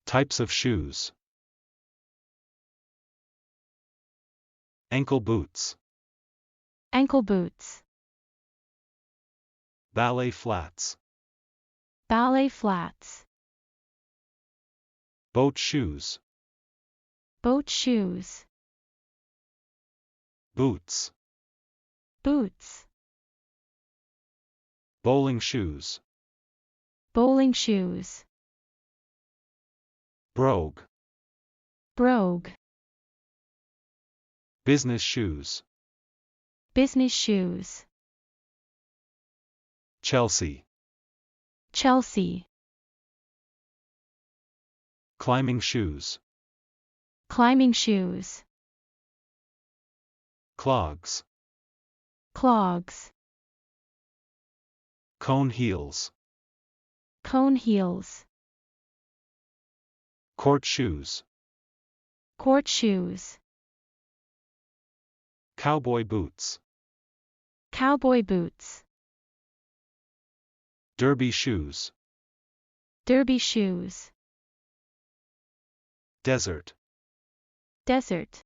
Types of shoes. Ankle boots. Ankle boots. Ballet flats. Ballet flats. Boat shoes. Boat shoes. Boots. Boots. Bowling shoes. Bowling shoes. Brogue. Brogue. Business shoes. Business shoes. Chelsea. Chelsea. Climbing shoes. Climbing shoes. Clogs. Clogs. Cone heels. Cone heels. Court shoes. Court shoes. Cowboy boots. Cowboy boots. Derby shoes. Derby shoes. Desert. Desert.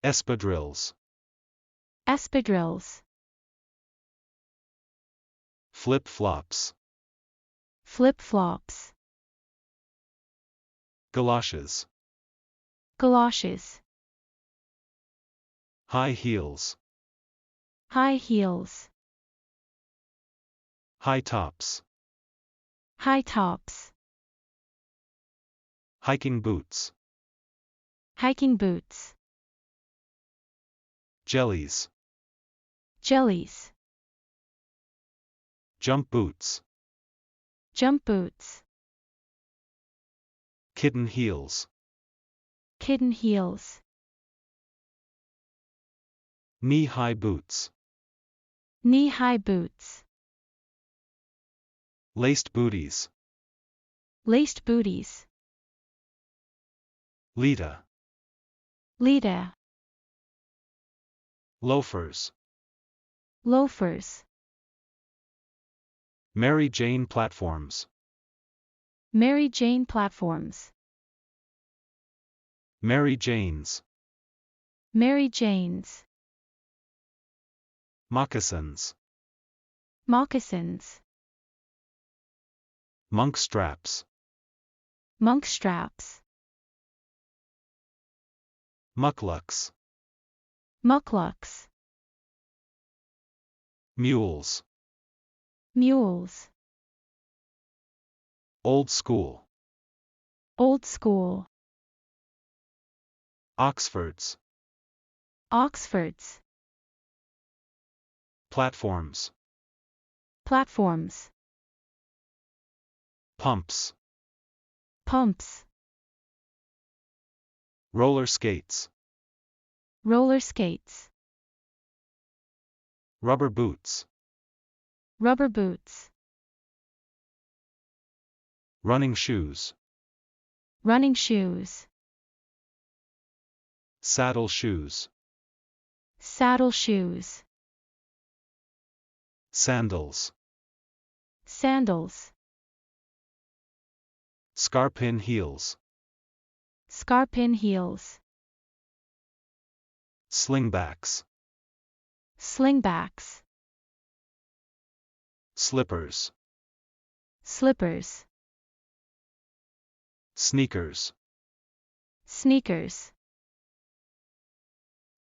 Espadrilles. Espadrilles. Flip-flops. Flip-flops. Galoshes. Galoshes. High heels. High heels. High tops. High tops. Hiking boots. Hiking boots. Jellies. Jellies. Jump boots. Jump boots. Kitten heels. Kitten heels. Knee-high boots. Knee-high boots. Laced booties. Laced booties. Lita. Lita. Loafers. Loafers. Mary Jane platforms. Mary Jane platforms. Mary Janes. Mary Janes. Moccasins. Moccasins. Monk straps. Monk straps. Mukluks. Mukluks. Mules. Mules. Old school. Old school. Oxfords. Oxfords. Platforms. Platforms. Pumps. Pumps. Roller skates. Roller skates. Rubber boots. Rubber boots. Running shoes. Running shoes. Saddle shoes. Saddle shoes. Sandals. Sandals. Scarpin heels. Scarpin heels. Slingbacks. Slingbacks. Slippers. Slippers. Sneakers. Sneakers.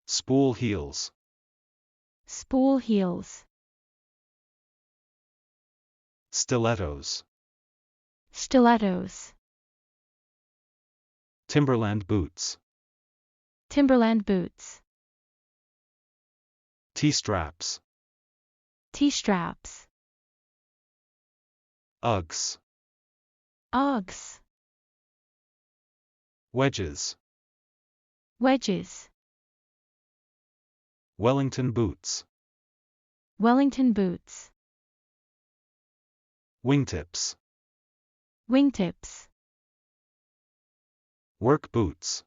Spool heels. Spool heels. Stilettos. Stilettos. Timberland boots. Timberland boots. T-straps. T-straps. Uggs. Uggs. Wedges. Wedges. Wellington boots. Wellington boots. Wingtips. Wingtips. Work boots.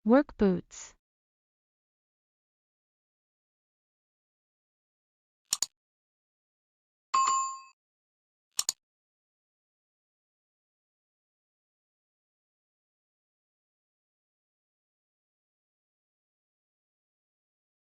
Work boots.